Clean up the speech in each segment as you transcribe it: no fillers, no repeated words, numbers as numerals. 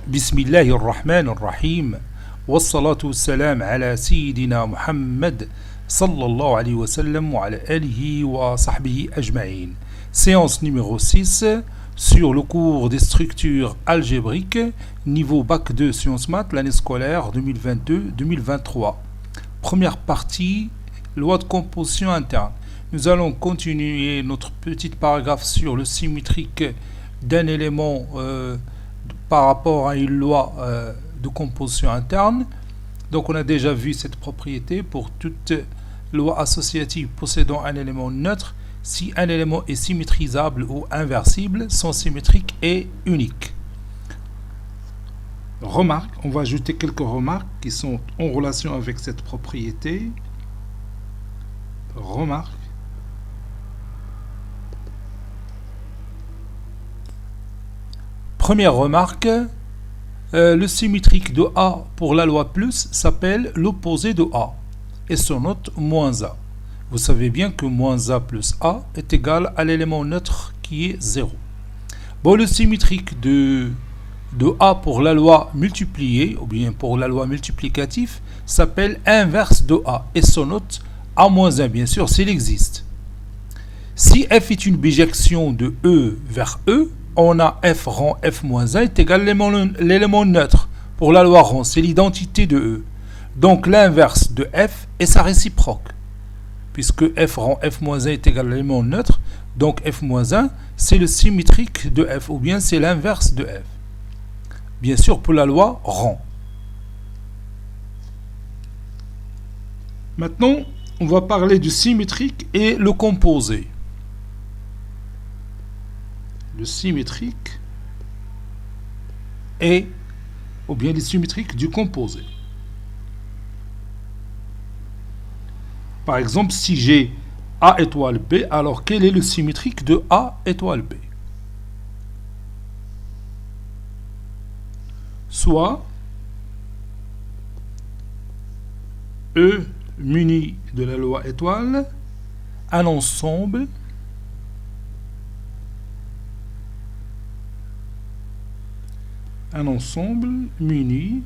بسم الله الرحمن الرحيم والصلاة والسلام على سيدنا محمد صلى الله عليه وسلم وعلى آله وصحبه أجمعين. Séance numéro 6 sur le cours des structures algébriques, niveau Bac 2 Sciences Maths, l'année scolaire 2022-2023. Première partie, loi de composition interne. Nous allons continuer notre petit paragraphe sur le symétrique d'un élément par rapport à une loi de composition interne. Donc on a déjà vu cette propriété pour toute loi associative possédant un élément neutre. Si un élément est symétrisable ou inversible, son symétrique est unique. Remarque, on va ajouter quelques remarques qui sont en relation avec cette propriété. Remarque. Première remarque, le symétrique de A pour la loi plus s'appelle l'opposé de A et son note moins A. Vous savez bien que moins A plus A est égal à l'élément neutre qui est 0. Bon, le symétrique de A pour la loi multipliée, ou bien pour la loi multiplicative, s'appelle inverse de A et son note A-1, bien sûr, s'il existe. Si F est une bijection de E vers E, on a F rang F-1 est égal à l'élément neutre. Pour la loi rang, c'est l'identité de E. Donc l'inverse de F est sa réciproque. Puisque F rang F-1 est égal à l'élément neutre, donc F-1 c'est le symétrique de F, ou bien c'est l'inverse de F. Bien sûr pour la loi rang. Maintenant, on va parler du symétrique et le composé. Le symétrique et ou bien les symétriques du composé. Par exemple, si j'ai A étoile B, alors quel est le symétrique de A étoile B? Soit E muni de la loi étoile, un ensemble muni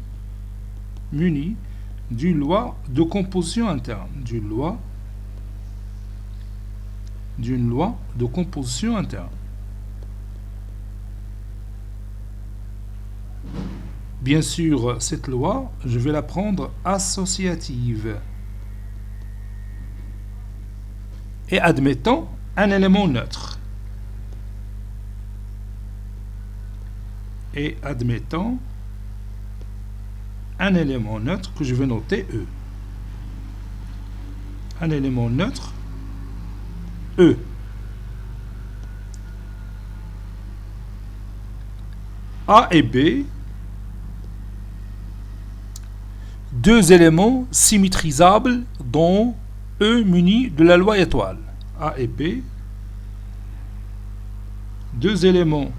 d'une loi de composition interne. D'une loi de composition interne. Bien sûr, cette loi, je vais la prendre associative. Et admettons un élément neutre. Et admettons un élément neutre que je vais noter E. Un élément neutre E. A et B, deux éléments symétrisables dont E muni de la loi étoile. A et B, deux éléments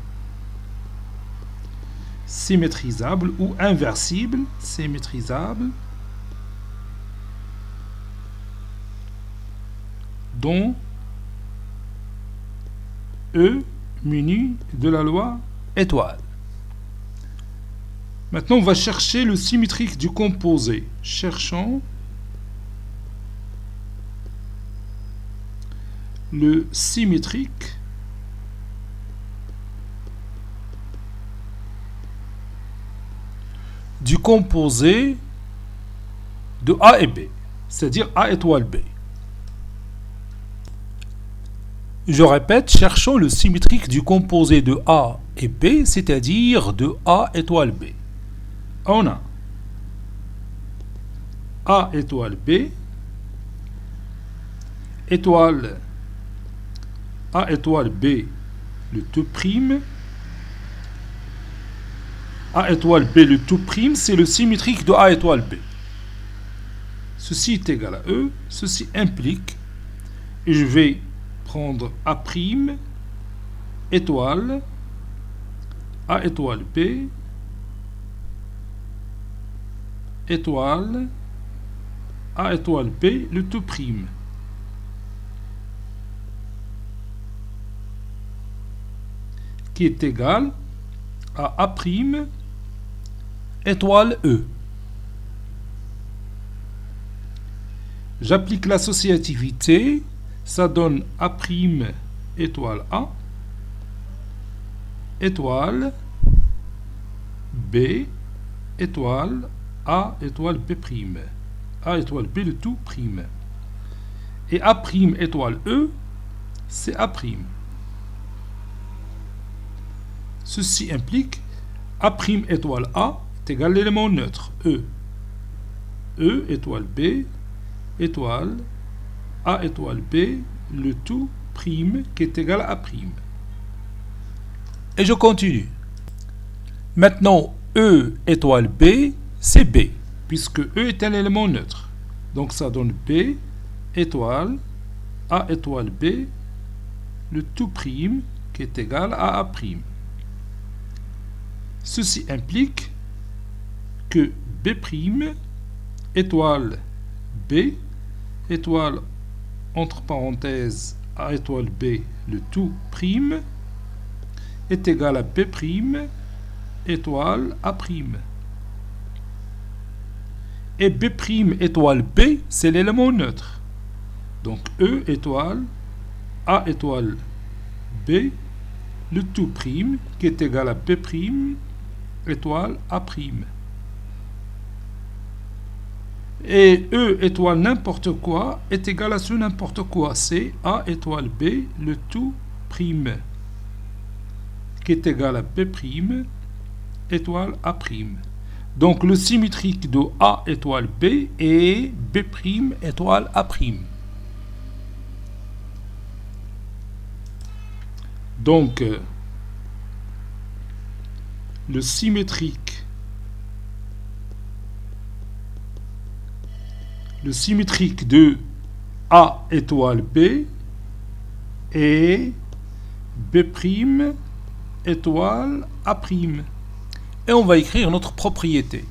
symétrisables ou inversibles, dont E muni de la loi étoile. Maintenant, on va chercher le symétrique du composé. Cherchons le symétrique du composé de A et B, c'est-à-dire A étoile B. Je répète, cherchons le symétrique du composé de A et B, c'est-à-dire de A étoile B. On a A étoile B, étoile A étoile B, le tout prime. A étoile B, le tout prime, c'est le symétrique de A étoile B. Ceci est égal à E, ceci implique, et je vais prendre A prime, étoile, A étoile B, étoile, A étoile B, le tout prime. Qui est égal à A' étoile E. J'applique l'associativité, ça donne A' étoile A, étoile B, étoile A, étoile B'. A étoile B, le tout prime. Et A' étoile E, c'est A'. Ceci implique A' étoile A est égal à l'élément neutre E. E étoile B étoile A étoile B, le tout prime qui est égal à A'. Et je continue. Maintenant, E étoile B, c'est B, puisque E est un élément neutre. Donc ça donne B étoile A étoile B, le tout prime qui est égal à A'. Ceci implique que B' étoile B étoile entre parenthèses A étoile B, le tout prime est égal à B' étoile A'. Et B' étoile B, c'est l'élément neutre. Donc E étoile A étoile B, le tout prime qui est égal à B' étoile A'. Et E étoile n'importe quoi est égal à ce n'importe quoi. C'est A étoile B, le tout prime qui est égal à B' étoile A'. Donc le symétrique de A étoile B est B' étoile A'. Donc le symétrique de A étoile B est B' étoile A'. Et on va écrire notre propriété.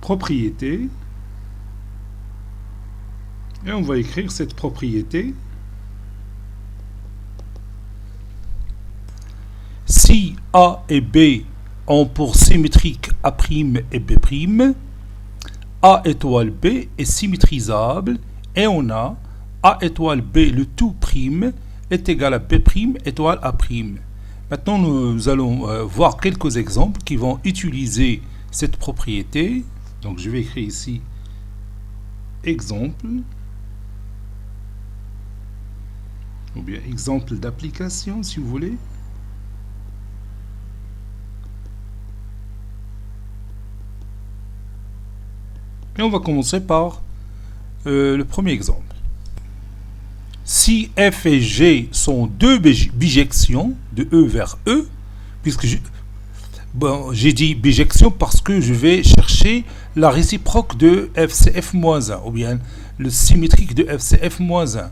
Propriété. Et on va écrire cette propriété. Si A et B ont pour symétrique A' et B', A étoile B est symétrisable et on a A étoile B le tout prime est égal à B' étoile A'. Maintenant, nous allons voir quelques exemples qui vont utiliser cette propriété. Donc, je vais écrire ici exemple, ou bien exemple d'application, si vous voulez. Et on va commencer par le premier exemple. Si F et G sont deux bijections de E vers E, puisque j'ai dit bijection parce que je vais chercher la réciproque de F, c'est F-1, ou bien le symétrique de F, c'est F-1,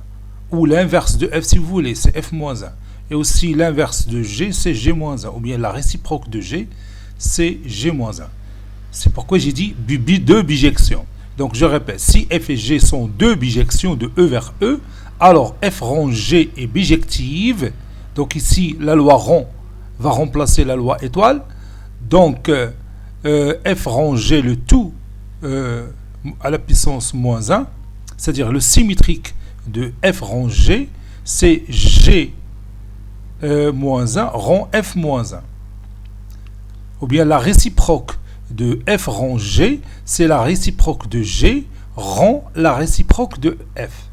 ou l'inverse de F si vous voulez, c'est F-1, et aussi l'inverse de G, c'est G-1, ou bien la réciproque de G, c'est G-1. C'est pourquoi j'ai dit deux bijections. Donc je répète, si F et G sont deux bijections de E vers E, alors F rond G est bijective. Donc ici, la loi rond va remplacer la loi étoile. Donc F rond G le tout à la puissance moins 1, c'est-à-dire le symétrique de F rond G, c'est G moins 1 rond F moins 1. Ou bien la réciproque de F rond G, c'est la réciproque de G rond la réciproque de F.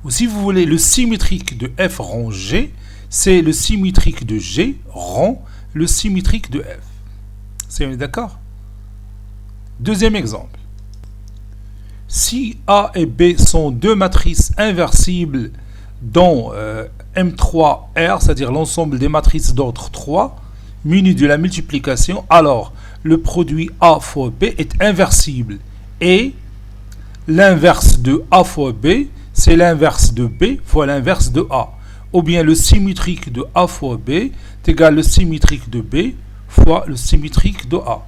Ou si vous voulez, le symétrique de F rond G, c'est le symétrique de G rond le symétrique de F. C'est d'accord? Deuxième exemple. Si A et B sont deux matrices inversibles dont M3R, c'est-à-dire l'ensemble des matrices d'ordre 3, munies de la multiplication, alors le produit A fois B est inversible. Et l'inverse de A fois B, c'est l'inverse de B fois l'inverse de A. Ou bien le symétrique de A fois B est égal au symétrique de B fois le symétrique de A.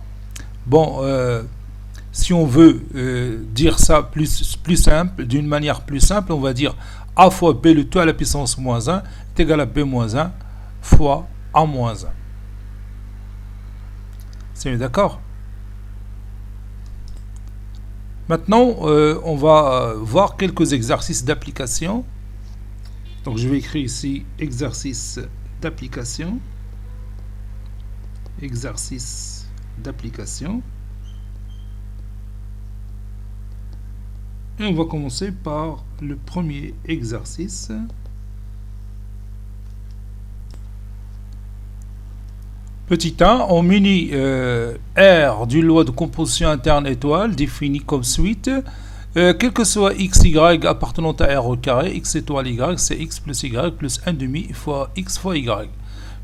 Bon, si on veut dire ça plus simple, d'une manière plus simple, on va dire A fois B le tout à la puissance moins 1 est égal à B moins 1 fois A moins 1. C'est d'accord? Maintenant, on va voir quelques exercices d'application. Donc, je vais écrire ici exercice d'application. Exercice d'application. Et on va commencer par le premier exercice. Petit 1, on munit R d'une loi de composition interne étoile définie comme suite. Quel que soit x, y appartenant à R au carré, x étoile y, c'est x plus y plus 1 demi fois x fois y.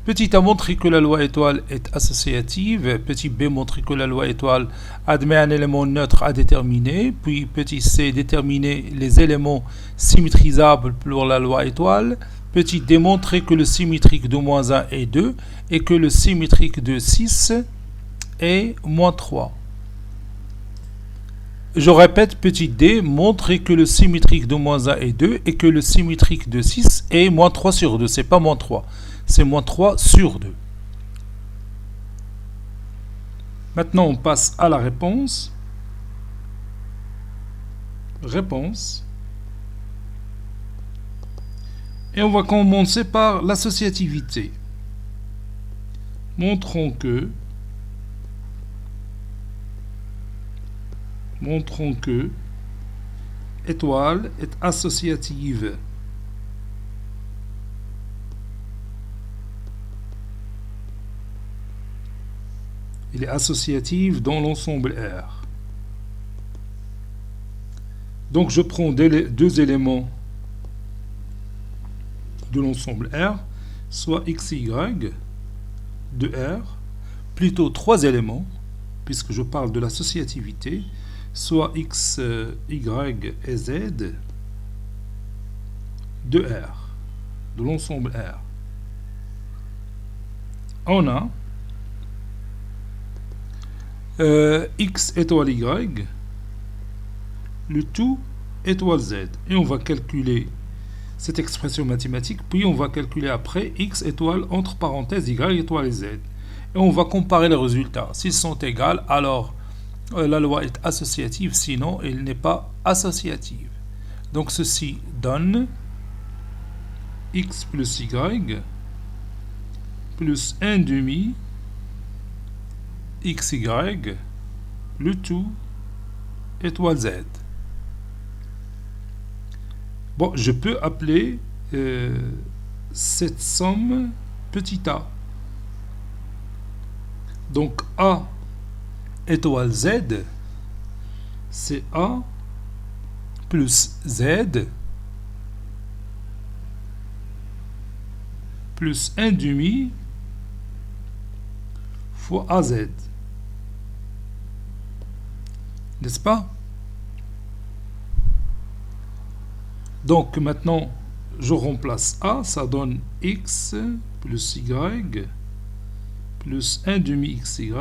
Petit a montré que la loi étoile est associative. Petit b montré que la loi étoile admet un élément neutre à déterminer. Puis petit c déterminer les éléments symétrisables pour la loi étoile. Petit d montrer que le symétrique de moins 1 est 2 et que le symétrique de 6 est moins 3. Je répète, petit d montrer que le symétrique de moins 1 est 2 et que le symétrique de 6 est moins 3 sur 2. C'est pas moins 3. C'est moins 3 sur 2. Maintenant, on passe à la réponse. Réponse. Et on va commencer par l'associativité. Montrons que étoile est associative. Il est associatif dans l'ensemble R. Donc je prends deux éléments de l'ensemble R, soit x et y de R, plutôt trois éléments, puisque je parle de l'associativité, soit x, y et z de R, de l'ensemble R. On a x étoile y, le tout étoile z. Et on va calculer cette expression mathématique, puis on va calculer après x étoile entre parenthèses y étoile z. Et on va comparer les résultats. S'ils sont égaux, alors la loi est associative, sinon elle n'est pas associative. Donc ceci donne x plus y plus 1 demi xy, le tout étoile z. Bon, je peux appeler cette somme petit a. Donc a étoile z, c'est a plus z plus 1 demi fois az. N'est-ce pas? Donc maintenant, je remplace a, ça donne x plus y plus 1 demi xy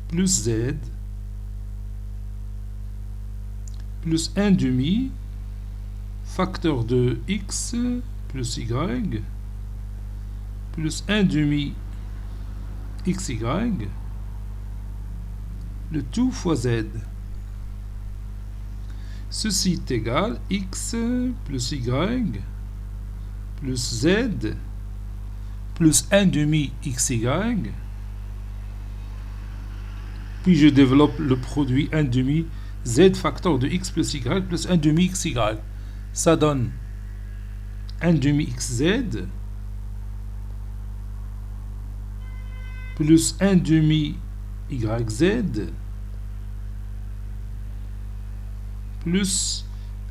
plus z plus 1 demi facteur de x plus y plus 1 demi xy, le tout fois z. Ceci est égal x plus y plus z plus 1 demi xy. Puis je développe le produit 1 demi z facteur de x plus y plus 1 demi xy. Ça donne 1 demi xz plus 1 demi yz plus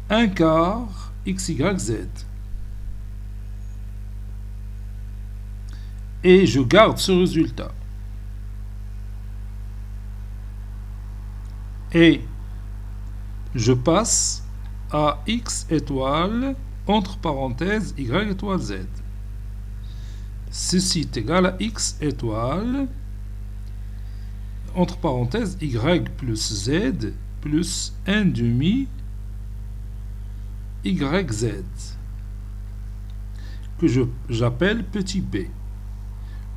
1 quart xyz. Et je garde ce résultat. Et je passe à x étoile entre parenthèses y étoile z. Ceci est égal à x étoile entre parenthèses y plus z plus 1 demi yz que j'appelle petit b.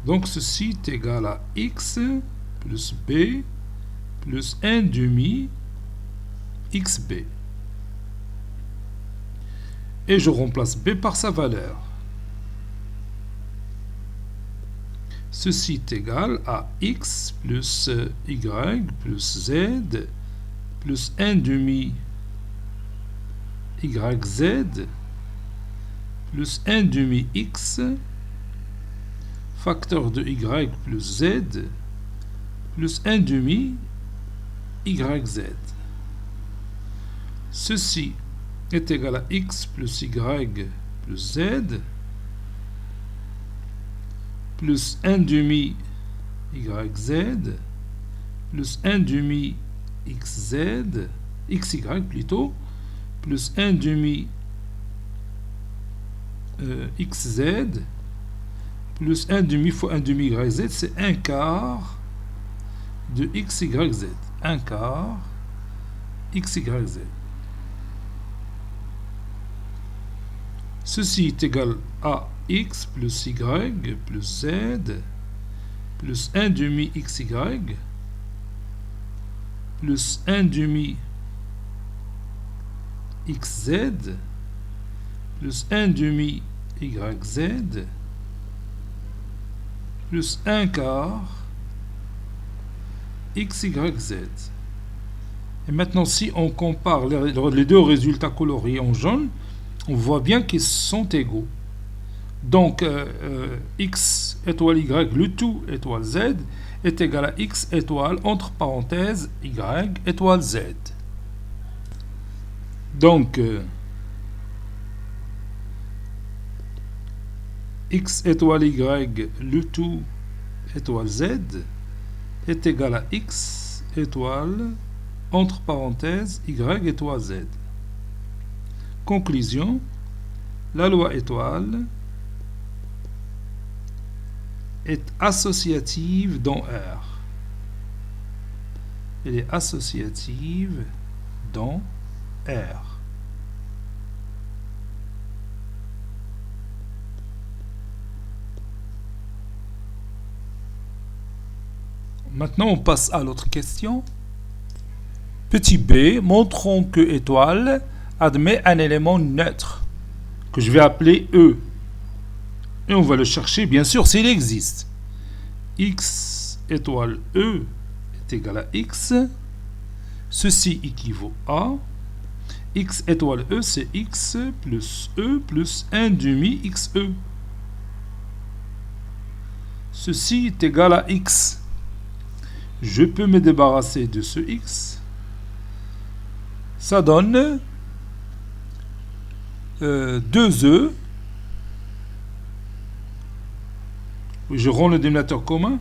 Donc ceci est égal à x plus b plus 1 demi xb. Et je remplace b par sa valeur. Ceci est égal à x plus y plus z plus 1 demi yz plus 1 demi x facteur de y plus z plus 1 demi yz. Ceci est égal à x plus y plus z plus 1 demi yz plus 1 demi xz, xy plutôt, plus 1 demi xz plus 1 demi fois 1 demi yz, c'est 1 quart de xyz. 1 quart xyz. Ceci est égal à x plus y plus z plus 1 demi xy plus 1 demi xz plus 1 demi yz plus 1 quart xyz. Et maintenant, si on compare les deux résultats colorés en jaune, on voit bien qu'ils sont égaux. Donc, x étoile y, le tout étoile z, est égal à x étoile, entre parenthèses, y étoile z. Donc, x étoile y, le tout étoile z, est égal à x étoile, entre parenthèses, y étoile z. Conclusion, la loi étoile est associative dans R. Elle est associative dans R. Maintenant, on passe à l'autre question. Petit b, montrons que étoile admet un élément neutre que je vais appeler E. Et on va le chercher, bien sûr, s'il existe. X étoile E est égal à X. Ceci équivaut à X étoile E, c'est X plus E plus 1 demi XE. Ceci est égal à X. Je peux me débarrasser de ce X. Ça donne 2E. Je rends le dénominateur commun.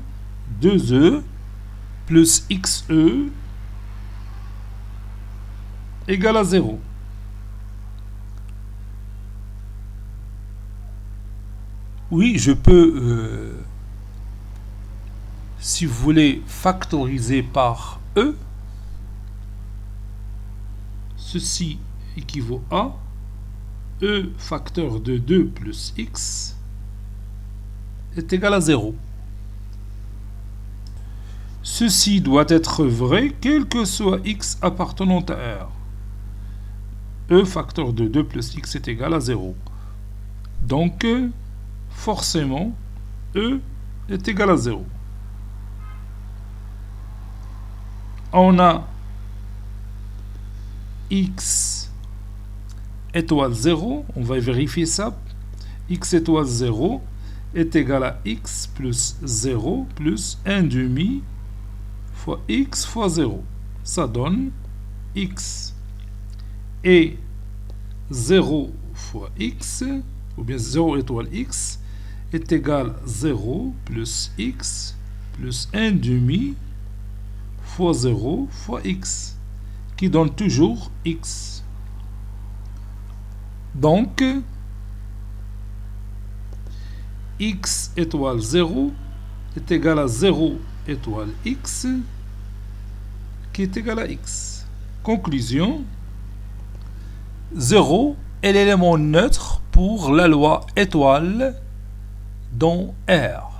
2E plus XE égale à 0. Oui, je peux, si vous voulez, factoriser par E. Ceci équivaut à E facteur de 2 plus X est égal à 0. Ceci doit être vrai quel que soit X appartenant à R. E facteur de 2 plus X est égal à 0. Donc, forcément, E est égal à 0. On a X étoile 0, on va vérifier ça. X étoile 0 est égal à X plus 0 plus 1 demi fois X fois 0. Ça donne X et 0 fois X, ou bien 0 étoile X, est égal à 0 plus X plus 1 demi fois 0 fois X, qui donne toujours X. Donc, X étoile 0 est égal à 0 étoile X, qui est égal à X. Conclusion, 0 est l'élément neutre pour la loi étoile dans R.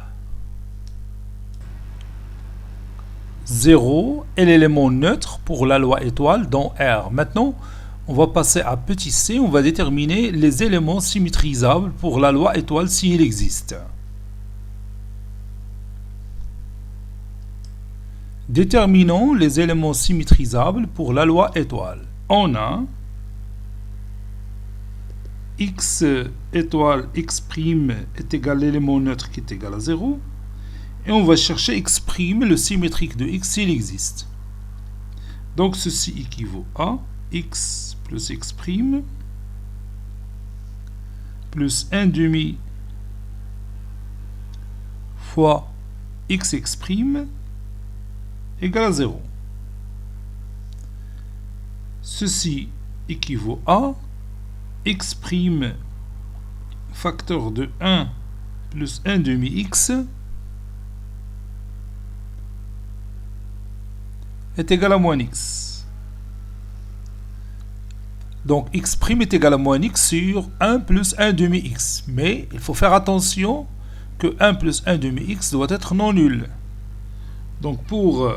0 est l'élément neutre pour la loi étoile dans R. Maintenant, on va passer à petit c, on va déterminer les éléments symétrisables pour la loi étoile s'il existe. Déterminons les éléments symétrisables pour la loi étoile. On a x étoile x' est égal à l'élément neutre qui est égal à 0. Et on va chercher x', le symétrique de x s'il existe. Donc ceci équivaut à x plus x' plus 1 demi fois x' égale à 0. Ceci équivaut à x' facteur de 1 plus 1 demi x est égal à moins x. Donc x' est égal à moins x sur 1 plus 1 demi x. Mais il faut faire attention que 1 plus 1 demi x doit être non nul. Donc pour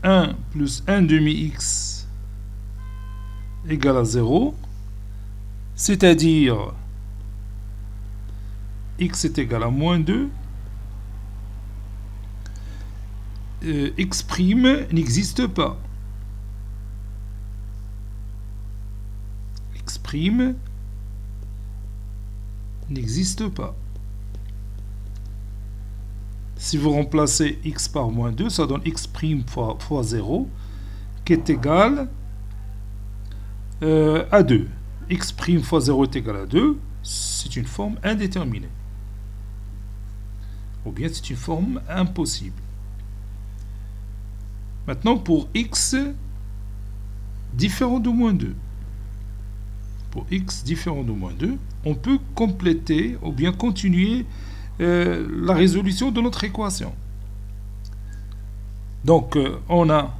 1 plus 1 demi x égale à 0, c'est-à-dire x est égal à moins 2, x' n'existe pas. X' n'existe pas. Si vous remplacez x par moins 2, ça donne x' fois 0, qui est égal à 2. X' fois 0 est égal à 2, c'est une forme indéterminée. Ou bien c'est une forme impossible. Maintenant, pour x différent de moins 2. Pour x différent de moins 2, on peut compléter ou bien continuer la résolution de notre équation. Donc, on a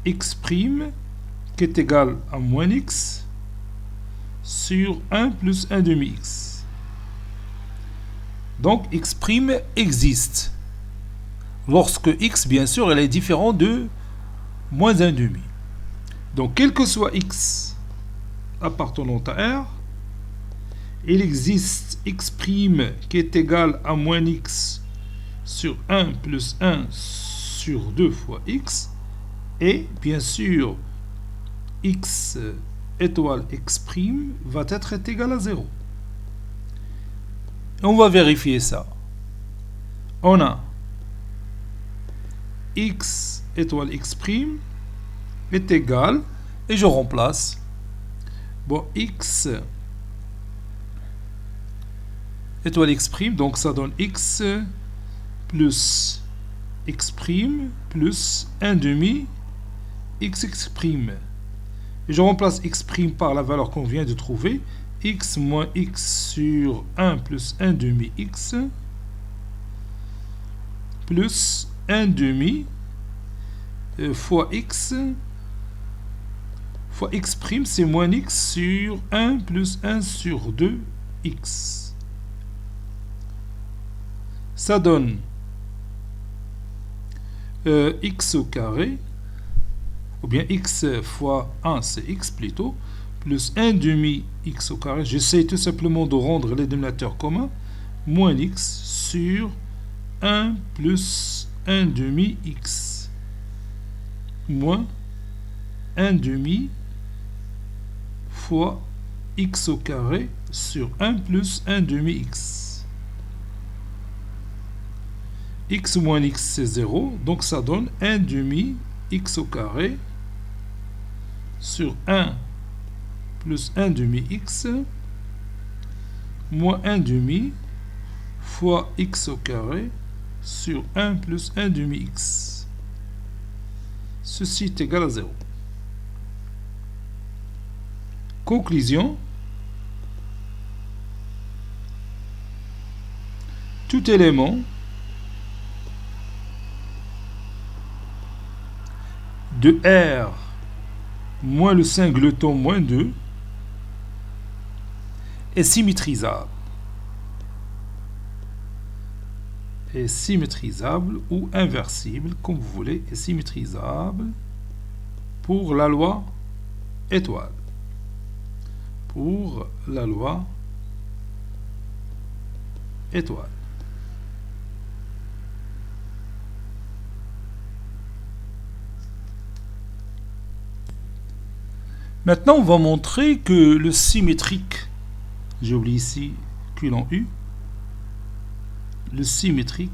x' qui est égal à moins x sur 1 plus 1 demi x. Donc, x' existe lorsque x, bien sûr, elle est différent de moins 1 demi. Donc, quel que soit x appartenant à R, il existe x' qui est égal à moins x sur 1 plus 1 sur 2 fois x, et bien sûr, x étoile x' va être égal à 0. On va vérifier ça. On a x étoile x' est égal, et je remplace, bon, x étoile x', donc ça donne x plus x' plus 1 demi x'. Et je remplace x' par la valeur qu'on vient de trouver, x moins x sur 1 plus 1 demi x plus 1 demi fois x fois x', c'est moins x sur 1 plus 1 sur 2 x. Ça donne x au carré, ou bien x fois 1, c'est x plutôt, plus 1 demi x au carré. J'essaie tout simplement de rendre les dénominateurs communs, moins x sur 1 plus 1 demi x, moins 1 demi fois x au carré sur 1 plus 1 demi x. X moins x, c'est 0, donc ça donne 1 demi x au carré sur 1 plus 1 demi x moins 1 demi fois x au carré sur 1 plus 1 demi x. Ceci est égal à 0. Conclusion. Tout élément de R moins le singleton moins 2 est symétrisable. est symétrisable ou inversible, comme vous voulez, est symétrisable pour la loi étoile. Pour la loi étoile. Maintenant, on va montrer que le symétrique, j'ai oublié ici culon U, le symétrique,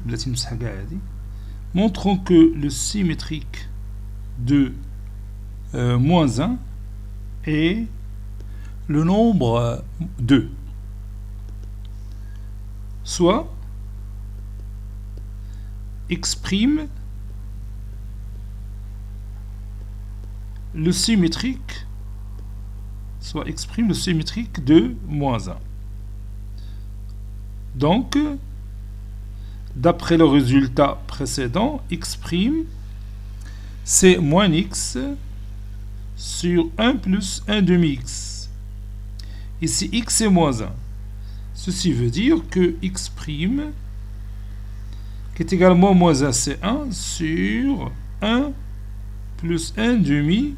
montrons que le symétrique de moins 1 est le nombre 2. Soit exprime le symétrique de moins 1. Donc, d'après le résultat précédent, exprime c'est moins x sur 1 plus 1 demi x. Ici, x est moins 1. Ceci veut dire que x' qui est également moins 1, c'est 1 sur 1 plus 1 demi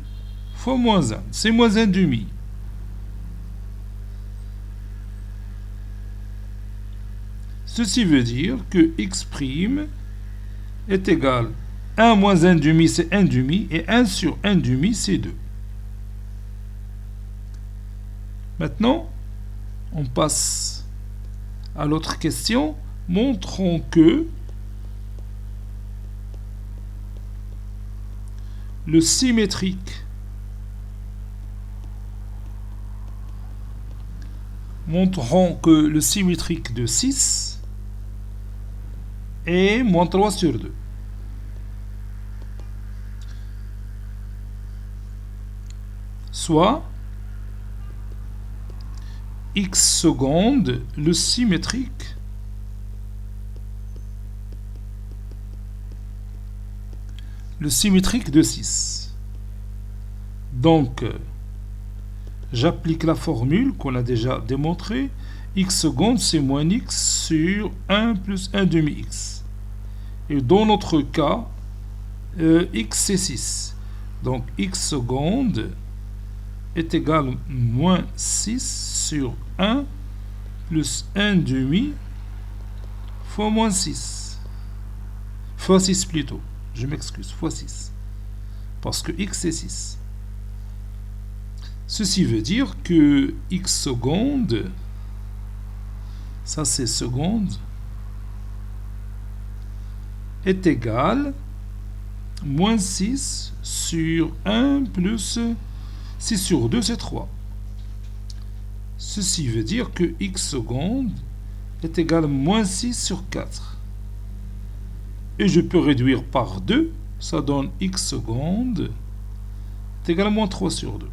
fois moins 1. C'est moins 1 demi. Ceci veut dire que x' est égal à 1 moins 1 demi, c'est 1 demi, et 1 sur 1 demi, c'est 2. Maintenant, on passe à l'autre question. Montrons que le symétrique de 6 est moins 3 sur 2. Soit x seconde, le symétrique de 6. Donc, j'applique la formule qu'on a déjà démontrée. X seconde, c'est moins x sur 1 plus 1 demi x. Et dans notre cas, x c'est 6. Donc, x seconde est égal à moins 6 sur 1 plus 1 demi fois moins 6. Fois 6 plutôt. Je m'excuse, fois 6. Parce que x c'est 6. Ceci veut dire que x seconde, ça c'est seconde, est égal à moins 6 sur 1 plus 6 sur 2, c'est 3. Ceci veut dire que x seconde est égal à moins 6 sur 4. Et je peux réduire par 2, ça donne x seconde est égal à moins 3 sur 2.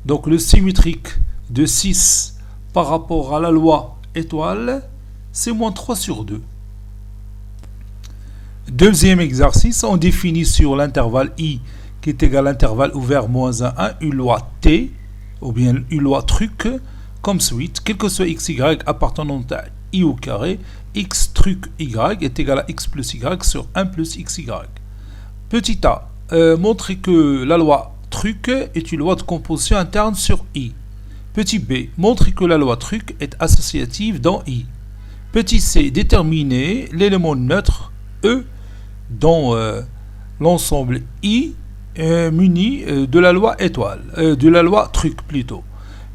Donc le symétrique de 6 par rapport à la loi étoile, c'est moins 3 sur 2. Deuxième exercice, on définit sur l'intervalle i qui est égal à l'intervalle ouvert moins 1, une loi t, ou bien une loi truc, comme suite, quel que soit xy appartenant à i au carré, x truc y est égal à x plus y sur 1 plus xy. Petit a, montrer que la loi truc est une loi de composition interne sur i. Petit b, montrer que la loi truc est associative dans i. Petit c, déterminer l'élément neutre e dans l'ensemble i muni de la loi étoile, de la loi truc plutôt.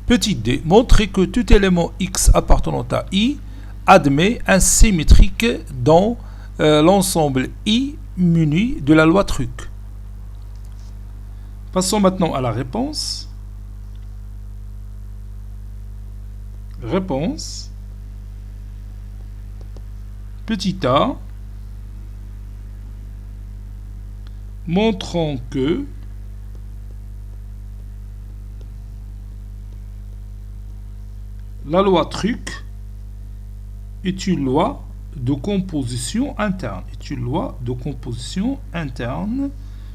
Petit d, montrer que tout élément x appartenant à i admet un symétrique dans l'ensemble i muni de la loi truc. Passons maintenant à la réponse. Réponse. Petit a. Montrant que la loi truc est une loi de composition interne.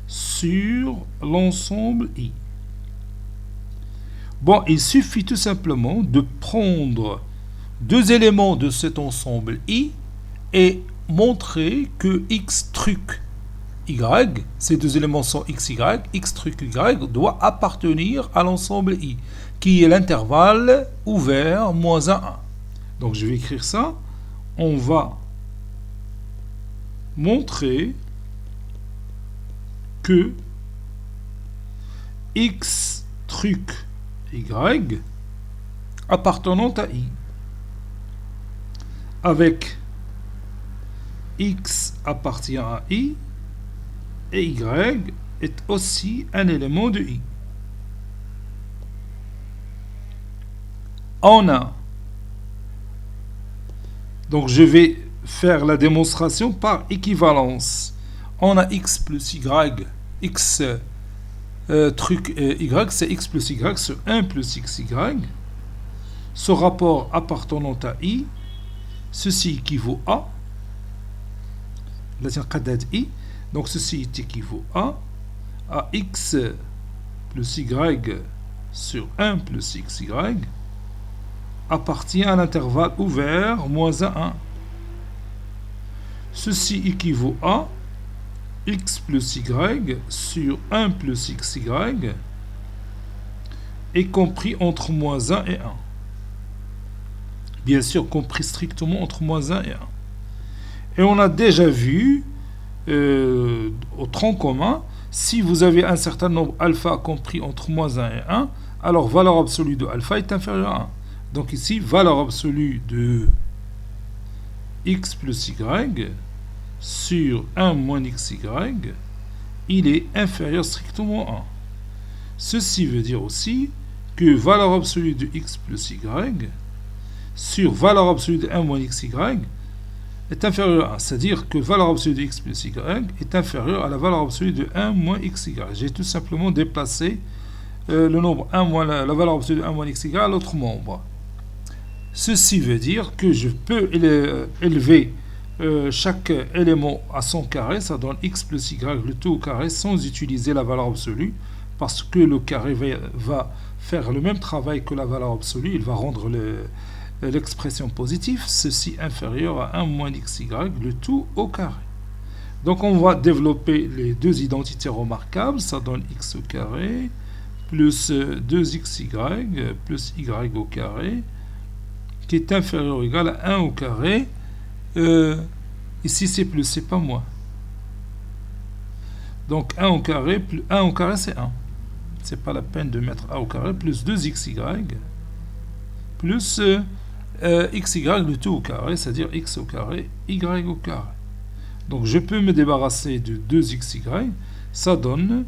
Sur l'ensemble i. Bon, il suffit tout simplement de prendre deux éléments de cet ensemble I et montrer que X truc Y, ces deux éléments sont X, Y, X truc Y doit appartenir à l'ensemble I, qui est l'intervalle ouvert moins 1, 1. Donc je vais écrire ça. On va montrer que X truc Y appartenant à I avec X appartient à I et Y est aussi un élément de I. On a, donc je vais faire la démonstration par équivalence. On a X plus Y, X truc Y, c'est X plus Y, c'est 1 plus XY. Ce rapport appartenant à I, ceci équivaut à, I, donc ceci est équivaut à X plus Y sur 1 plus XY appartient à l'intervalle ouvert moins 1, 1. Ceci équivaut à X plus Y sur 1 plus XY est compris entre moins 1 et 1. Bien sûr, compris strictement entre moins 1 et 1. Et on a déjà vu au tronc commun, si vous avez un certain nombre alpha compris entre moins 1 et 1, alors valeur absolue de alpha est inférieure à 1. Donc ici, valeur absolue de x plus y sur 1 moins xy, il est inférieur strictement à 1. Ceci veut dire aussi que valeur absolue de x plus y sur valeur absolue de 1 moins xy est inférieur à 1. C'est-à-dire que valeur absolue de x plus y est inférieure à la valeur absolue de 1 moins xy. J'ai tout simplement déplacé le nombre 1 moins la valeur absolue de 1 moins xy à l'autre membre. Ceci veut dire que je peux élever chaque élément à son carré, ça donne x plus y le tout au carré sans utiliser la valeur absolue, parce que le carré va faire le même travail que la valeur absolue, il va rendre l'expression positive, ceci inférieur à 1 moins xy, le tout au carré. Donc on va développer les deux identités remarquables, ça donne x au carré, plus 2xy, plus y au carré, qui est inférieur ou égal à 1 au carré. Ici c'est plus, c'est pas moins. Donc 1 au carré, plus 1 au carré c'est 1. C'est pas la peine de mettre a au carré, plus 2xy, plus xy, le tout au carré, c'est-à-dire x au carré, y au carré. Donc je peux me débarrasser de 2xy, ça donne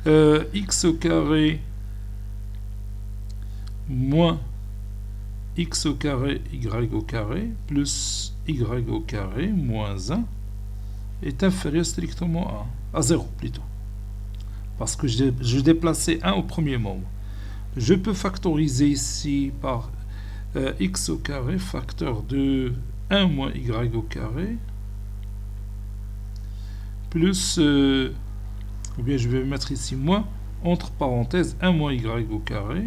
x au carré moins x au carré, y au carré, plus y au carré, moins 1, est inférieur strictement à 0 plutôt. Parce que je déplaçais 1 au premier membre. Je peux factoriser ici par x au carré, facteur de 1 moins y au carré, plus, ou bien je vais mettre ici moins, entre parenthèses, 1 moins y au carré,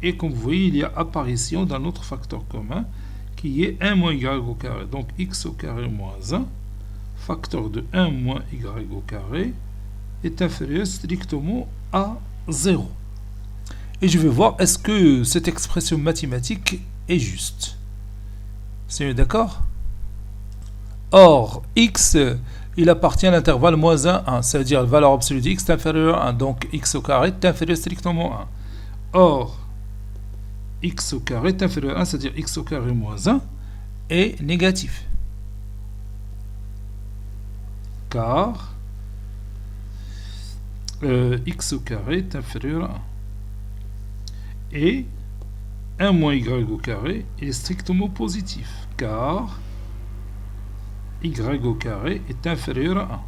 et comme vous voyez, il y a apparition d'un autre facteur commun, qui est 1 moins y au carré. Donc x au carré moins 1, facteur de 1 moins y au carré, est inférieur strictement à 0. Et je vais voir, est-ce que cette expression mathématique est juste. C'est d'accord? Or, x, il appartient à l'intervalle moins 1, 1, c'est-à-dire la valeur absolue de x est inférieure à 1, donc x au carré est inférieur strictement à 1. Or, x au carré est inférieur à 1, c'est-à-dire x au carré moins 1 est négatif. Car x au carré est inférieur à 1. Et 1 moins y au carré est strictement positif, car y au carré est inférieur à 1,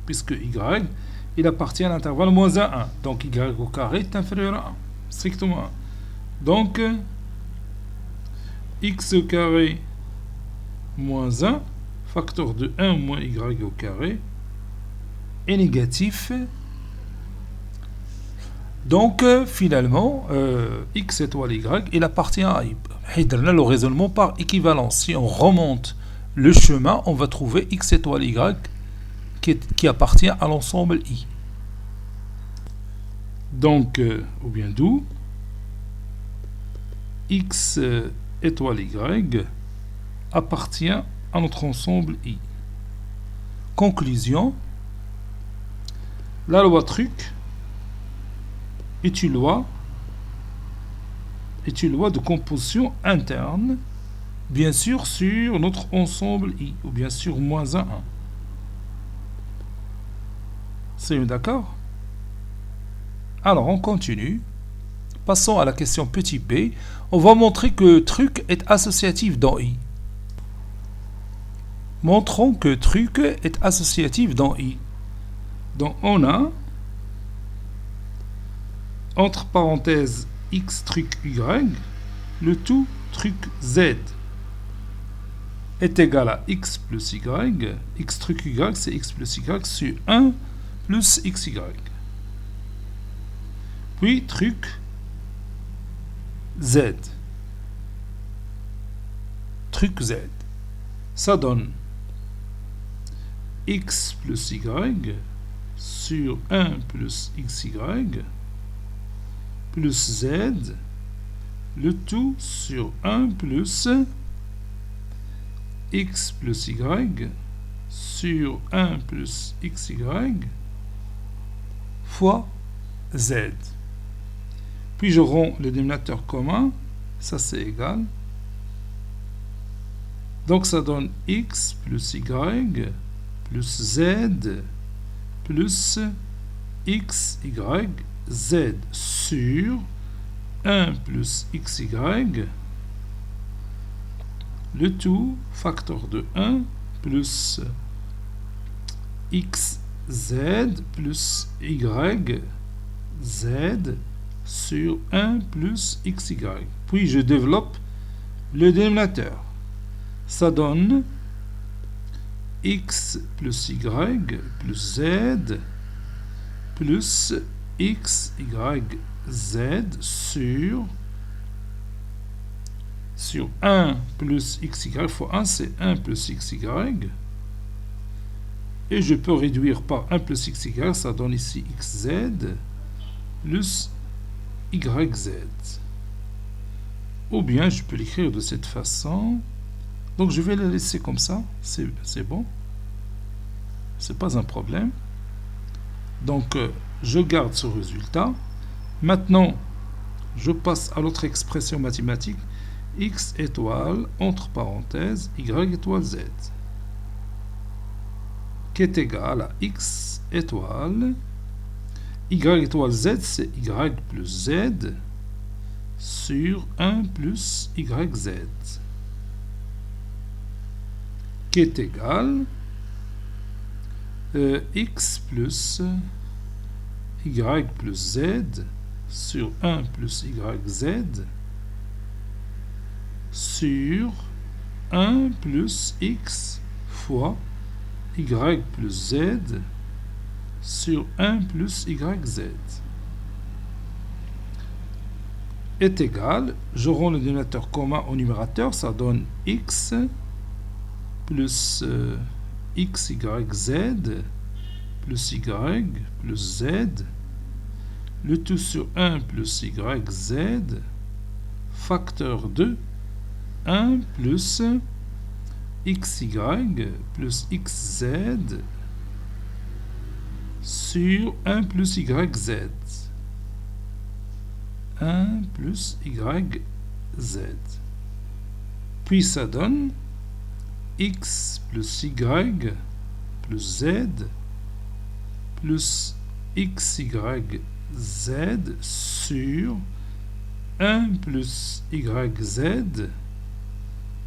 puisque y, il appartient à l'intervalle moins 1, 1. Donc y au carré est inférieur à 1, strictement 1. Donc, x au carré moins 1, facteur de 1 moins y au carré, est négatif Donc, finalement, x étoile y, il appartient à i. Le raisonnement par équivalence. Si on remonte le chemin, on va trouver x étoile y qui appartient à l'ensemble i. Donc, ou bien d'où x étoile y appartient à notre ensemble i. Conclusion, la loi truc est une loi de composition interne, bien sûr sur notre ensemble i, ou bien sûr moins 1. C'est d'accord? Alors on continue. Passons à la question petit b. On va montrer que truc est associatif dans i. Montrons que truc est associatif dans i. Donc on a, entre parenthèses, x truc y, le tout truc z est égal à x plus y. X truc y, c'est x plus y sur 1 plus xy. Puis truc z. Truc z. Ça donne x plus y sur 1 plus xy plus z, le tout sur 1 plus x plus y sur 1 plus xy fois z. Puis je rends le dénominateur commun, ça c'est égal. Donc ça donne x plus y plus z plus xy z sur 1 plus xy, le tout facteur de 1 plus xz plus y z sur 1 plus xy. Puis je développe le dénominateur. Ça donne x plus y plus z plus x, y, z sur 1 plus xy fois 1, c'est 1 plus xy. Et je peux réduire par 1 plus xy, ça donne ici xz plus yz. Ou bien je peux l'écrire de cette façon. Donc je vais la laisser comme ça, c'est bon. C'est pas un problème. Donc je garde ce résultat. Maintenant, je passe à l'autre expression mathématique, x étoile, entre parenthèses, y étoile z, qui est égal à x étoile, y étoile z, c'est y plus z, sur 1 plus yz, qui est égal x plus y plus z sur 1 plus yz sur 1 plus x fois y plus z sur 1 plus yz est égal, je rends le dénominateur commun au numérateur, ça donne x plus x, y, z plus y plus z, le tout sur 1 plus y, z, facteur de 1 plus xy plus xz sur 1 plus yz. 1 plus yz. Puis ça donne x plus y plus z plus xy z sur 1 plus yz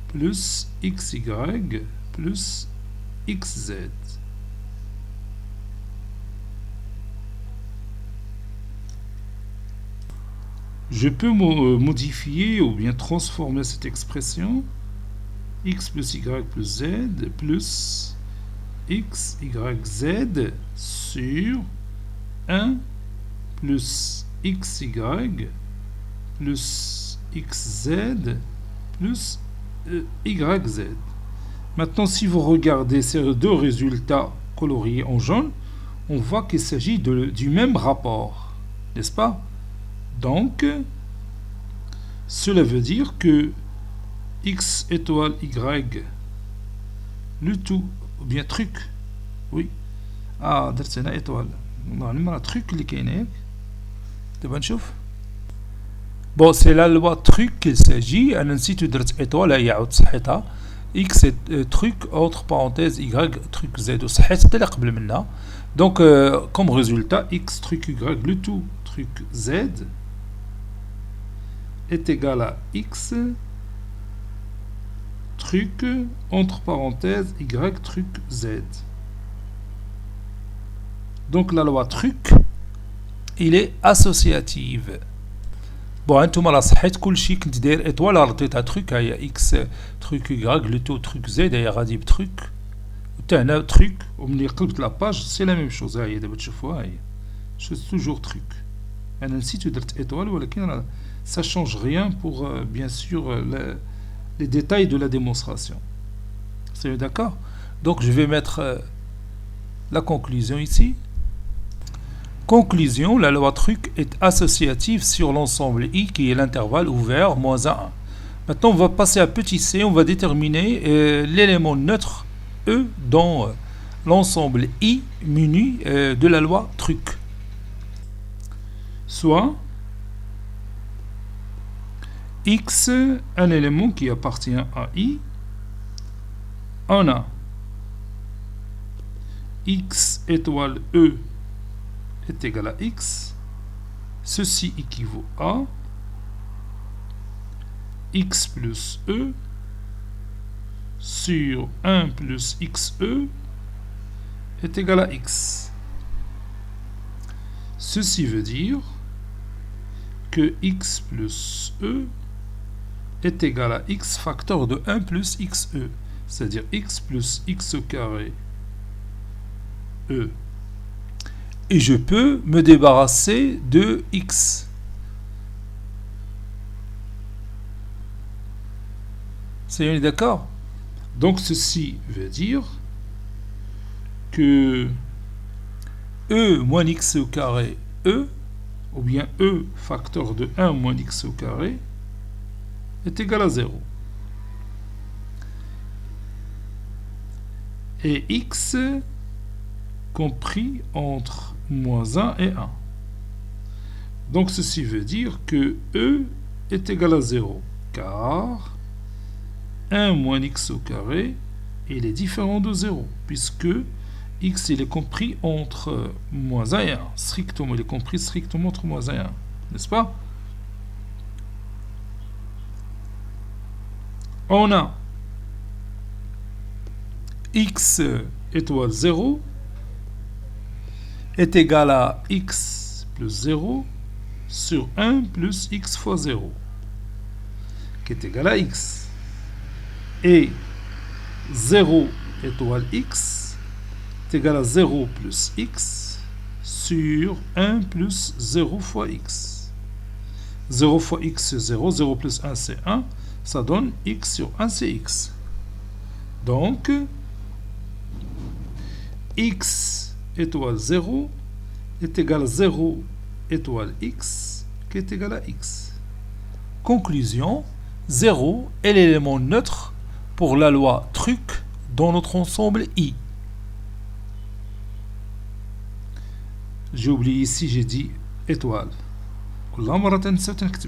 plus xy plus xz. Je peux modifier ou bien transformer cette expression x plus y plus z plus x, y, z sur 1 plus xy plus xz plus yz. Maintenant, si vous regardez ces deux résultats coloriés en jaune, on voit qu'il s'agit du même rapport, n'est-ce pas? Donc, cela veut dire que x étoile y, le tout, ou bien truc, oui. Ah, درت هنا étoile. normalement truc اللي كاين هيك. دابا نشوف. Bon, c'est la loi truc qu'il s'agit. أنا نسيت درت étoile, هي عاود صحيتها. x truc entre parenthèses y truc z وصحيت حتى اللي قبل منها. Donc, comme résultat, x truc y, le tout truc z est égal à x truc entre parenthèses y truc z. Donc la loi truc, il est associative. Bon, انتم راه صحيت كلشي كنت داير ايطوال رديتها تروك هي اكس تروك يغاك لو تو تروك زد هي غادي بتروك وحتى هنا تروك وملي قلبت لاباج سي لا ميم شوز. ها هي دابا تشوفوها هي شوز توجور تروك. انا نسيت درت ايطوال ولكن راه ça change rien pour bien sûr les détails de la démonstration. C'est d'accord? Donc je vais mettre la conclusion ici. Conclusion, la loi truc est associative sur l'ensemble I qui est l'intervalle ouvert moins 1. Maintenant, on va passer à petit c, on va déterminer l'élément neutre E dans l'ensemble I muni de la loi truc. Soit X, un élément qui appartient à I, on a X étoile E est égal à X, ceci équivaut à X plus E sur 1 plus XE est égal à X. Ceci veut dire que X plus E est égal à X facteur de 1 plus XE, c'est-à-dire X plus X au carré E. Et je peux me débarrasser de X. C'est d'accord? Donc ceci veut dire que E moins X au carré E, ou bien E facteur de 1 moins X au carré, est égal à 0. Et X compris entre moins 1 et 1. Donc ceci veut dire que E est égal à 0, car 1 moins x au carré, il est différent de 0, puisque x il est compris entre moins 1 et 1. Strictement, il est compris strictement entre moins 1 et 1. N'est-ce pas? On a x étoile 0 est égal à x plus 0 sur 1 plus x fois 0, qui est égal à x. Et 0 étoile x est égal à 0 plus x sur 1 plus 0 fois x. 0 fois x c'est 0, 0 plus 1 c'est 1, ça donne x sur 1 c'est x. Donc, x étoile 0 est égal à 0 étoile x qui est égal à x. Conclusion, 0 est l'élément neutre pour la loi truc dans notre ensemble I. J'ai oublié ici, j'ai dit étoile.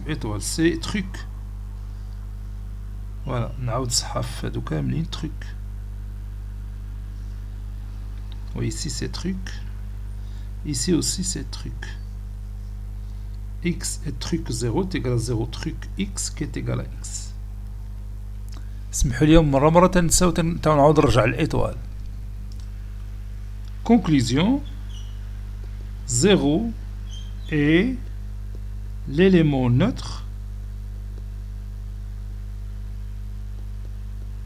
étoile, c'est truc. Voilà, نعاود صحف هادو كاملين truc. Oui, ici c'est truc. Ici aussi c'est truc. X est truc 0 est égal à 0 truc x qui est égal à x. اسمحوا لي مرة تنساو نعاود نرجع للإيطوال. Conclusion, 0 est l'élément neutre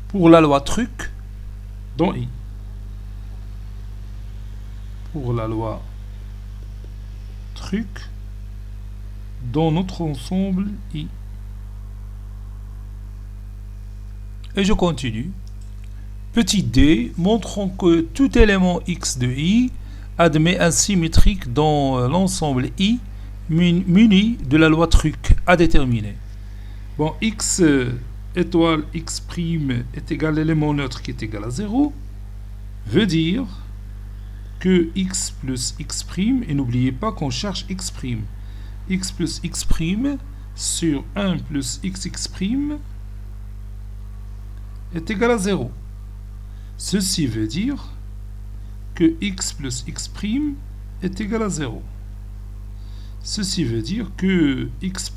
pour la loi truc dans I. Pour la loi truc dans notre ensemble I. Et je continue. Petit d, montrons que tout élément x de I admet un symétrique dans l'ensemble I muni de la loi truc à déterminer. Bon, x étoile x' est égal à l'élément neutre qui est égal à 0, veut dire que x plus x', et n'oubliez pas qu'on cherche x', x plus x' sur 1 plus xx' est égal à 0. Ceci veut dire que x plus x' est égal à 0. Ceci veut dire que x',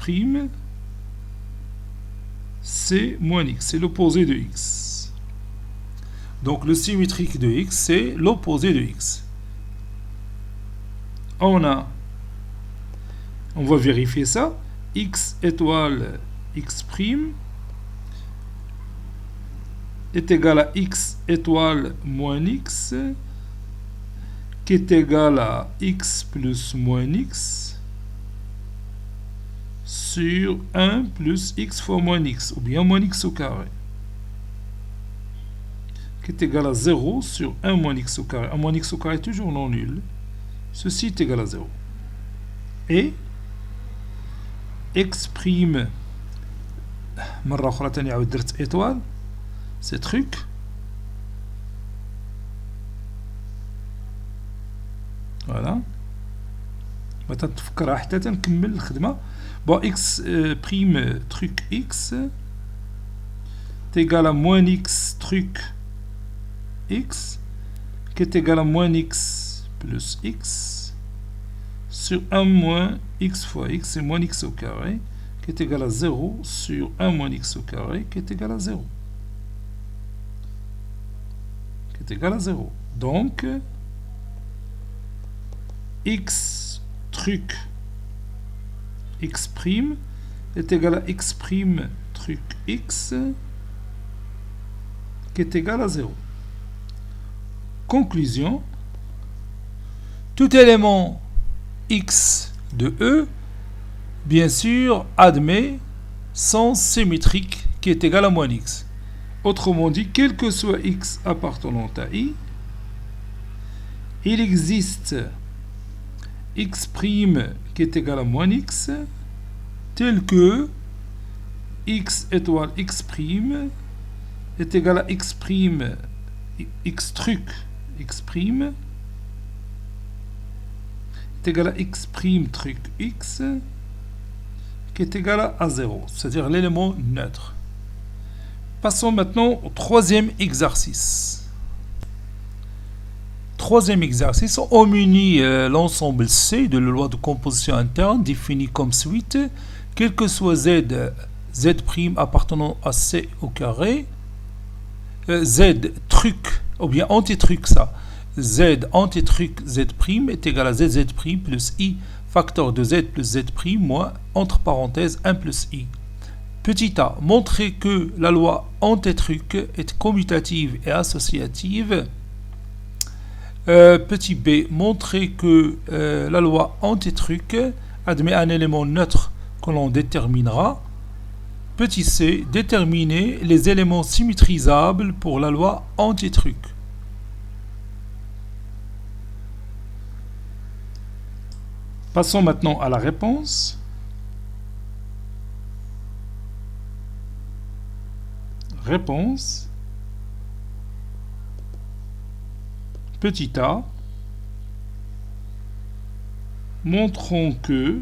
c'est moins x, c'est l'opposé de x. Donc le symétrique de x, c'est l'opposé de x. On va vérifier ça. X étoile x' est égal à x étoile moins x, qui est égal à x plus moins x sur 1 plus x fois moins x, ou bien moins x au carré, qui est égal à 0 sur 1 moins x au carré. 1 moins x au carré est toujours non nul. Ceci est égal à 0. Et x', مرة أخرى تاني عاود درت étoile, c'est truc. Voilà. ما تتفكرها حتى تنكمل الخدمة. Bon, x' truc x est égal à moins x truc x, qui est égal à moins x plus x sur 1 moins x fois x, et moins x au carré, qui est égal à 0 sur 1 moins x au carré, qui est égal à 0. Qui est égal à 0. Donc, x truc x' est égal à x' truc x, qui est égal à 0. Conclusion. Tout élément x de E, bien sûr, admet sens symétrique qui est égal à moins x. Autrement dit, quel que soit x appartenant à I, il existe x' qui est égal à moins x, tel que x étoile x' est égal à x', x truc x' est égal à x' truc x, qui est égal à 0, c'est-à-dire l'élément neutre. Passons maintenant au troisième exercice. Troisième exercice, on unit l'ensemble C de la loi de composition interne définie comme suite, quel que soit z appartenant à C au carré, z truc, ou bien antitruc ça, z antitruc z' est égal à zz' plus I facteur de z plus z' moins, entre parenthèses, 1 plus I. Petit a, montrer que la loi antitruc est commutative et associative. Petit b, montrer que la loi antitruc admet un élément neutre que l'on déterminera. Petit c, déterminer les éléments symétrisables pour la loi antitruc. Passons maintenant à la réponse. Réponse. Petit a. Montrons que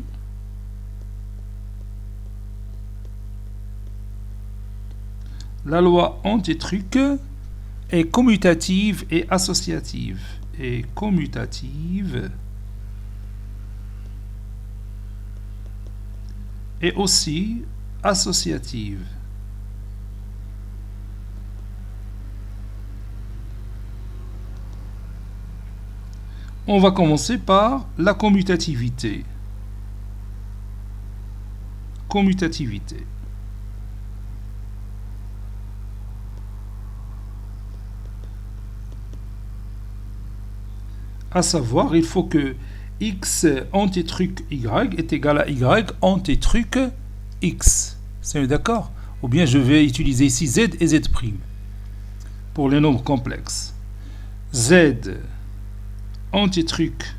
la loi antitruc est commutative et associative. Et commutative et aussi associative. On va commencer par la commutativité. Commutativité. À savoir, il faut que x antitruc y est égal à y antitruc x. C'est d'accord? Ou bien je vais utiliser ici z et z' pour les nombres complexes. Z antitruc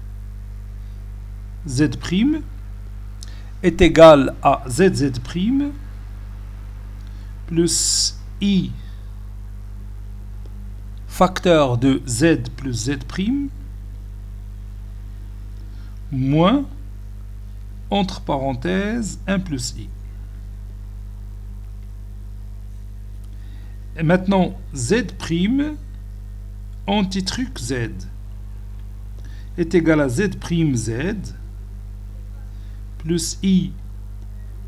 z' est égal à zz' plus i facteur de z plus z' moins, entre parenthèses, 1 plus i. Et maintenant, z' antitruc z est égal à z' z plus i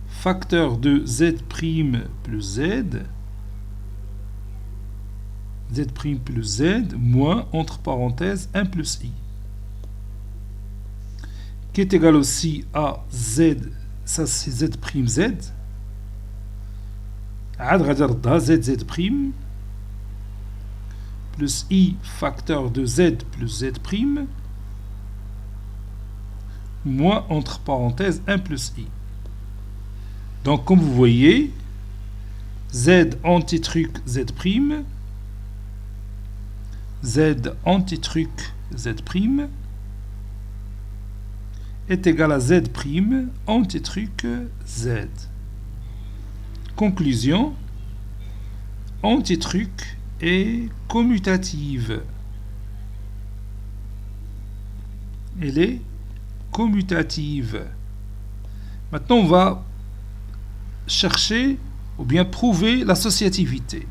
facteur de z' plus z, z' plus z, moins, entre parenthèses, 1 plus i. Qui est égal aussi à z, ça c'est z', z. عاد غادي نردها z plus i facteur de z plus z' moins, entre parenthèses, 1 plus i. Donc comme vous voyez, z antitruc z', z antitruc z' est égal à z' antitruc z. Conclusion, antitruc est commutative. Elle est commutative. Maintenant, on va chercher ou bien prouver l'associativité.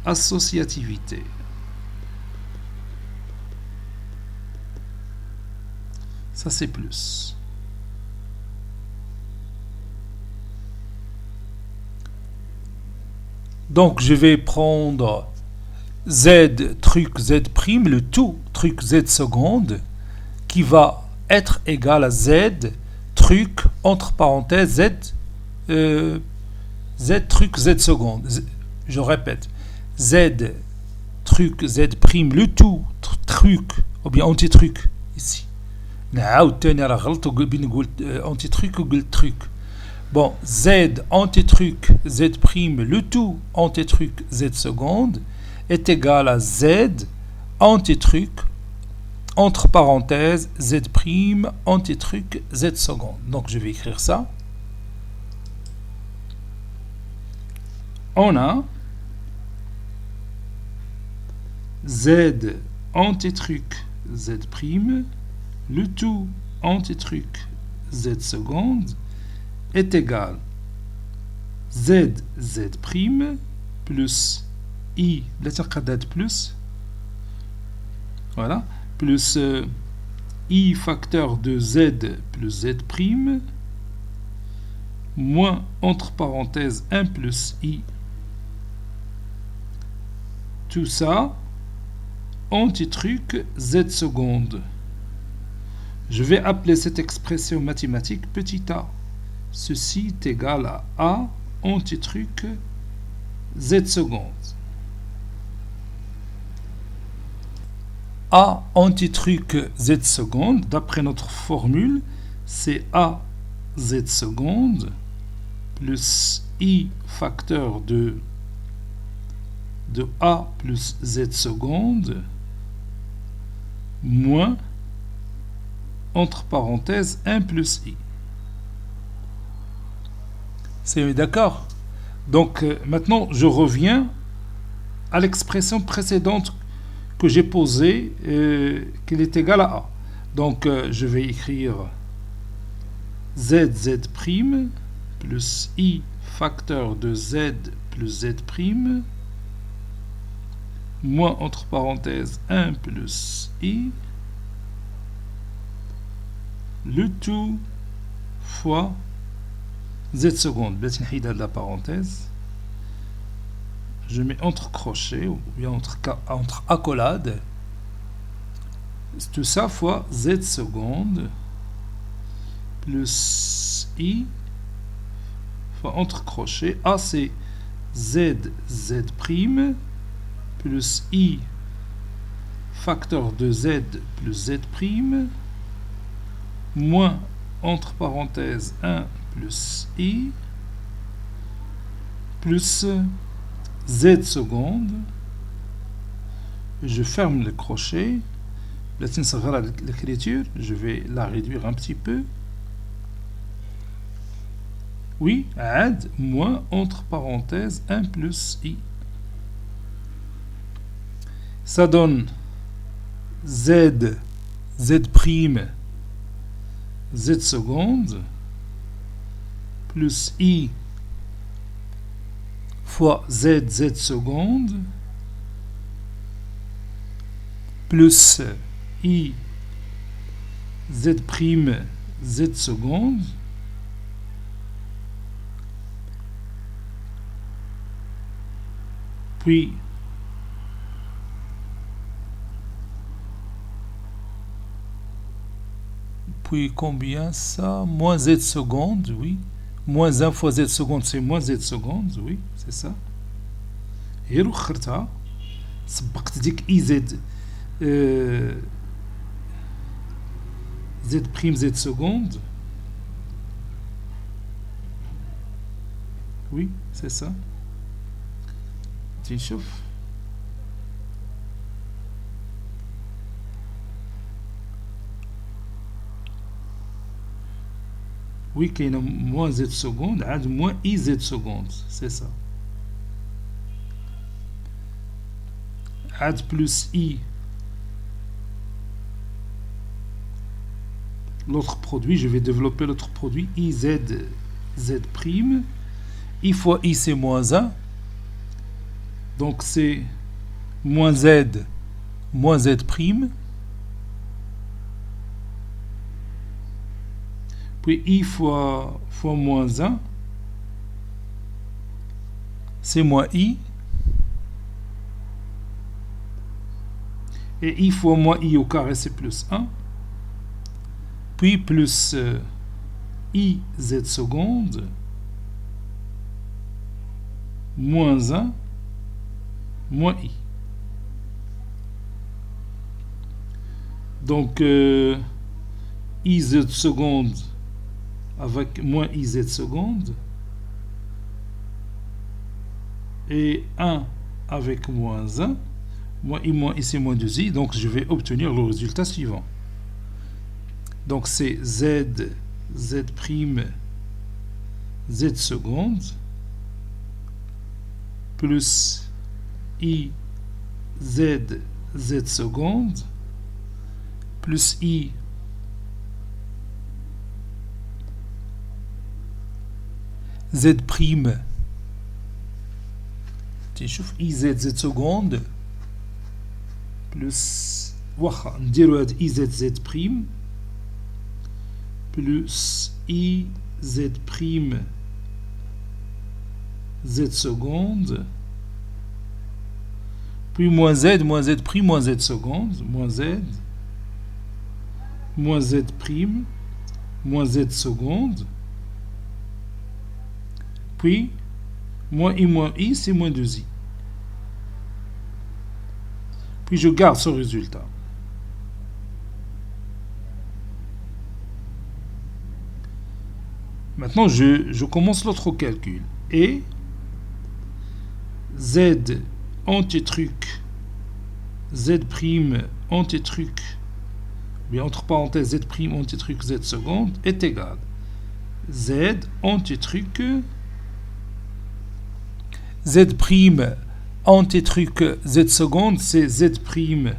Associativité. Ça, c'est plus. Donc, je vais prendre z truc z', le tout truc z seconde, qui va être égal à z truc, entre parenthèses, z truc z seconde. Je répète, z truc z', le tout truc, ou bien antitruc, ici. Antitruc ou truc. Bon, z antitruc z', le tout antitruc z seconde, est égal à z antitruc, entre parenthèses, z' antitruc z seconde. Donc je vais écrire ça. On a z antitruc z', le tout antitruc z seconde est égal z plus i plus, voilà, plus i facteur de z plus z', moins, entre parenthèses, 1 plus i. Tout ça antitruc z seconde. Je vais appeler cette expression mathématique petit a. Ceci est égal à a antitruc z seconde. A antitruc z seconde, d'après notre formule, c'est a z seconde plus i facteur de a plus z seconde moins, entre parenthèses, 1 plus i. C'est d'accord? Donc maintenant je reviens à l'expression précédente que j'ai posée, qu'elle est égale à a. Donc je vais écrire zz' plus i facteur de z plus z' moins, entre parenthèses, 1 plus i, le tout fois z seconde. De la parenthèse, je mets entre crochets ou bien entre accolades, tout ça fois z seconde plus i fois entre crochets. A c'est zz' plus i facteur de z plus z prime, moins, entre parenthèses, 1 plus i, plus z seconde. Je ferme le crochet. L'écriture, je vais la réduire un petit peu. Oui, add, moins, entre parenthèses, 1 plus i. Ça donne z, z prime, z seconde, plus i fois z, z seconde, plus i, z prime, z seconde, puis combien ça? Moins z seconde, oui. Moins 1 fois z seconde, c'est moins z seconde, oui, c'est ça. Et رخرتها سبقت ديك اي زد z prime z seconde. Oui, c'est ça. تنشوف. Oui, qu'il y a moins z seconde, moins iz seconde, c'est ça. Add plus i. L'autre produit, je vais développer l'autre produit, iz, z prime. I fois i, c'est moins 1. Donc c'est moins z prime. Puis i fois moins 1, c'est moins i. Et i fois moins i au carré, c'est plus 1. Puis plus i z seconde, moins 1, moins i. Donc, i z seconde avec moins iz seconde et 1 avec moins 1, moins i c'est moins 2i, donc je vais obtenir le résultat suivant. Donc c'est z prime z seconde plus i z seconde plus i z prime تشوف i z seconde plus واخا نديرو هاد i z prime plus i z prime z seconde puis moins z prime moins z seconde moins z prime moins z seconde puis moins i c'est moins 2i. Puis je garde ce résultat. Maintenant je commence l'autre calcul. Et z anti-truc z prime anti-truc, bien entre parenthèses z prime anti-truc z seconde est égal z anti-truc z prime anti-truc z seconde, c'est z prime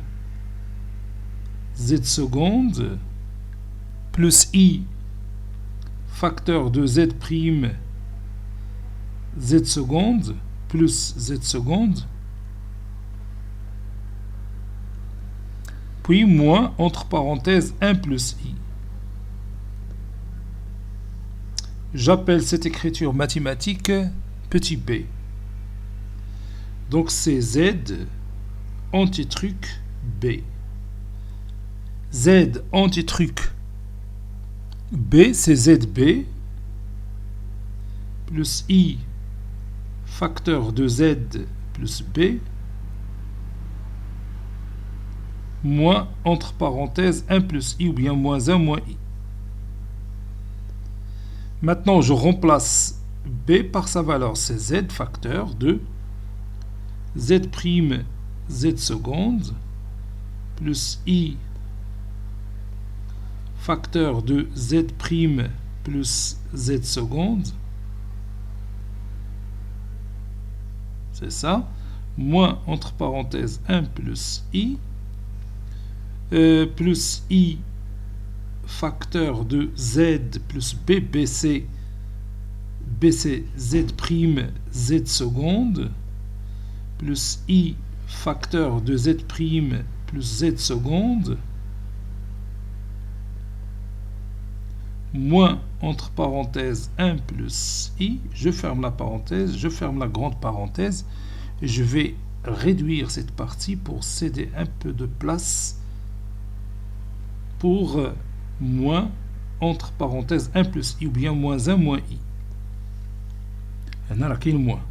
z seconde plus i facteur de z prime z seconde plus z seconde puis moins entre parenthèses 1 plus i. J'appelle cette écriture mathématique petit b. Donc c'est z anti-truc b. Z anti-truc b, c'est zb plus i facteur de z plus b moins, entre parenthèses, 1 plus i, ou bien moins 1 moins i. Maintenant, je remplace b par sa valeur, c'est z facteur de z' z seconde plus i facteur de z' plus z seconde. C'est ça. Moins, entre parenthèses, 1 plus i. Plus i facteur de z plus b, bc z', z seconde, plus i facteur de z' plus z seconde, moins, entre parenthèses, 1 plus i, je ferme la parenthèse, je ferme la grande parenthèse, et je vais réduire cette partie pour céder un peu de place pour moins, entre parenthèses, 1 plus i, ou bien moins 1 moins i. هنا راه كاين موان.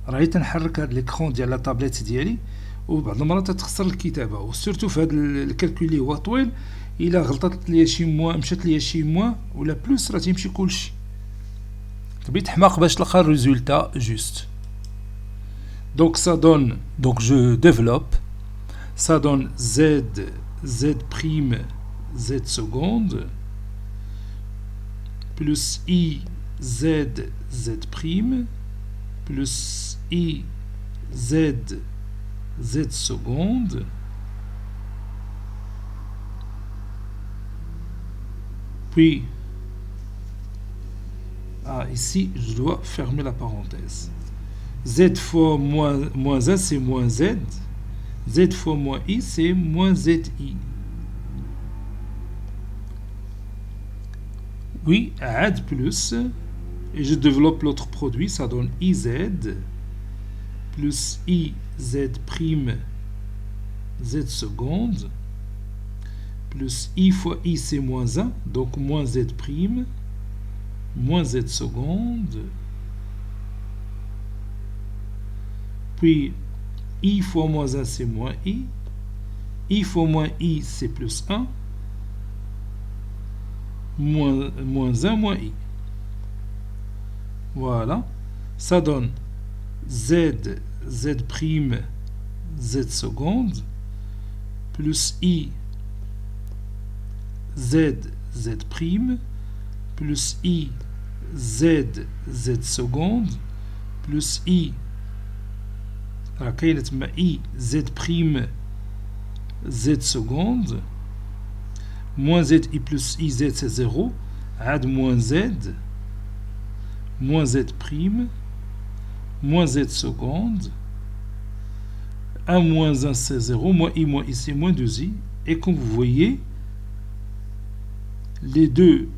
راهي تنحرك هذا ليكرون ديال لا طابليت ديالي وبعض المرات تتخسر الكتابه وسورتو في هذا الكالكول اللي هو طويل الا غلطت ليا شي موان مشات ليا شي موان ولا بلوس راه تيمشي كلشي. تبي تحماق باش تلقى الريزولتا جوست. Donc ça donne, donc je développe, ça donne z seconde plus i z plus i z seconde puis ici je dois fermer la parenthèse. Z fois moins 1 c'est moins z, z fois moins i c'est moins zi. Oui, add plus, et je développe l'autre produit, ça donne iz plus iz' z seconde, plus i fois i c'est moins 1, donc moins z', moins z seconde, puis i fois moins 1 c'est moins i fois moins i c'est plus 1, moins 1 moins i. Voilà, ça donne z seconde plus i z plus i z seconde plus i كاينه تما i z seconde moins z i plus i z c'est 0 عاد moins z moins z seconde 1 moins 1 c'est 0 moins i c'est moins 2i et comme vous voyez les deux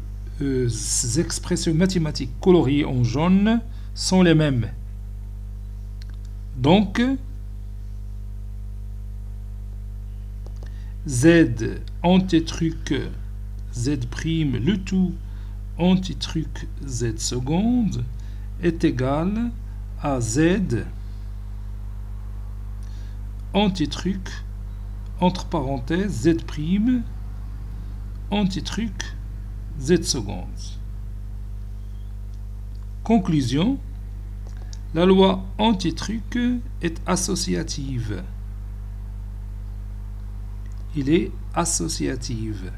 expressions mathématiques coloriées en jaune sont les mêmes. Donc z antitruc z' le tout antitruc z seconde est égal à z antitruc entre parenthèses z' antitruc z seconde. Conclusion, la loi antitruc est associative. Il est associative.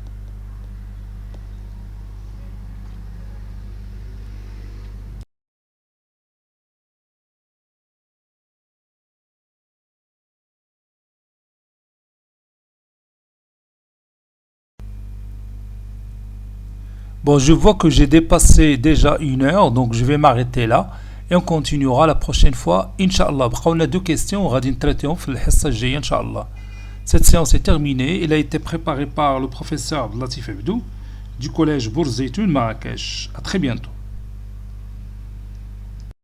Bon, je vois que j'ai dépassé déjà 1 heure, donc je vais m'arrêter là et on continuera la prochaine fois, Inch'Allah. On a 2 questions, on va traiter en Inch'Allah. Cette séance est terminée. Elle a été préparée par le professeur Latif Abdou du collège Bourzeitoun Marrakech. À très bientôt.